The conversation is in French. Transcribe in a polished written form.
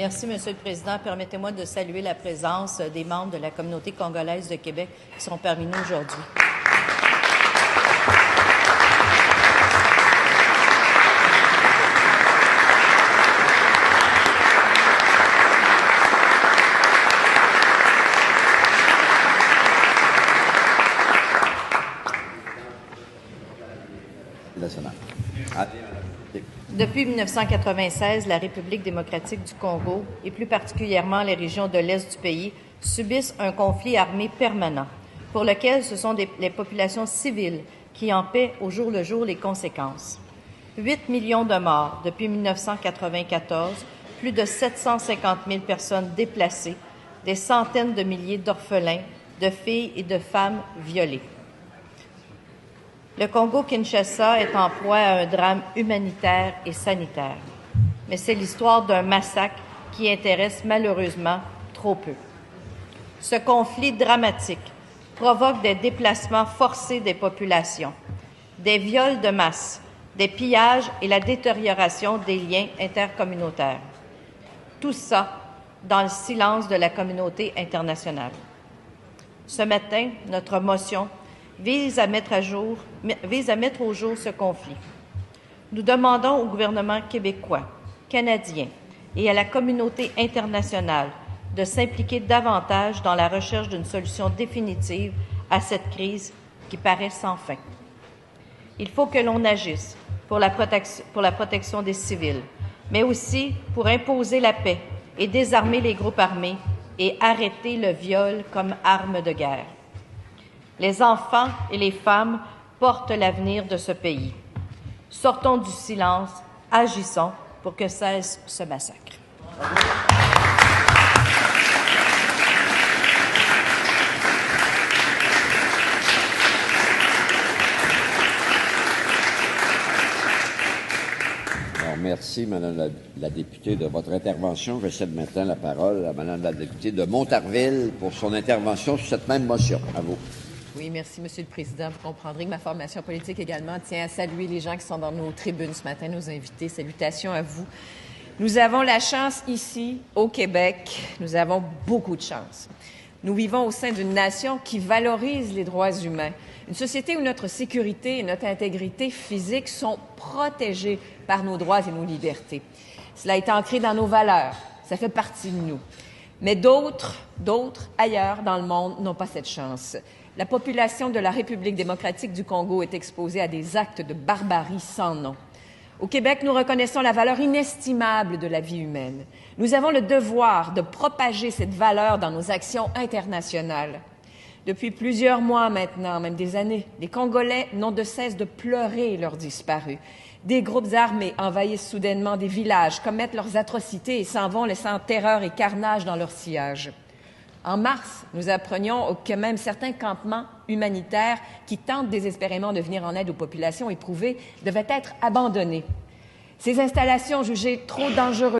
Merci, Monsieur le Président. Permettez-moi de saluer la présence des membres de la communauté congolaise de Québec qui sont parmi nous aujourd'hui. Depuis 1996, la République démocratique du Congo, et plus particulièrement les régions de l'Est du pays, subissent un conflit armé permanent, pour lequel ce sont les populations civiles qui en paient au jour le jour les conséquences. 8 millions de morts depuis 1994, plus de 750 000 personnes déplacées, des centaines de milliers d'orphelins, de filles et de femmes violées. Le Congo-Kinshasa est en proie à un drame humanitaire et sanitaire. Mais c'est l'histoire d'un massacre qui intéresse malheureusement trop peu. Ce conflit dramatique provoque des déplacements forcés des populations, des viols de masse, des pillages et la détérioration des liens intercommunautaires. Tout ça dans le silence de la communauté internationale. Ce matin, notre motion vise à mettre au jour ce conflit. Nous demandons au gouvernement québécois, canadien et à la communauté internationale de s'impliquer davantage dans la recherche d'une solution définitive à cette crise qui paraît sans fin. Il faut que l'on agisse pour la protection des civils, mais aussi pour imposer la paix et désarmer les groupes armés et arrêter le viol comme arme de guerre. Les enfants et les femmes portent l'avenir de ce pays. Sortons du silence, agissons pour que cesse ce massacre. Alors, merci, Madame la députée, de votre intervention. Je cède maintenant la parole à Madame la députée de Montarville pour son intervention sur cette même motion. À vous. Oui, merci, Monsieur le Président. Vous comprendrez que ma formation politique également tient à saluer les gens qui sont dans nos tribunes ce matin, nos invités. Salutations à vous. Nous avons la chance ici, au Québec, nous avons beaucoup de chance. Nous vivons au sein d'une nation qui valorise les droits humains, une société où notre sécurité et notre intégrité physique sont protégées par nos droits et nos libertés. Cela est ancré dans nos valeurs, ça fait partie de nous. Mais d'autres ailleurs dans le monde n'ont pas cette chance. La population de la République démocratique du Congo est exposée à des actes de barbarie sans nom. Au Québec, nous reconnaissons la valeur inestimable de la vie humaine. Nous avons le devoir de propager cette valeur dans nos actions internationales. Depuis plusieurs mois maintenant, même des années, les Congolais n'ont de cesse de pleurer leurs disparus. Des groupes armés envahissent soudainement des villages, commettent leurs atrocités et s'en vont laissant terreur et carnage dans leur sillage. En mars, nous apprenions que même certains campements humanitaires qui tentent désespérément de venir en aide aux populations éprouvées devaient être abandonnés. Ces installations jugées trop dangereuses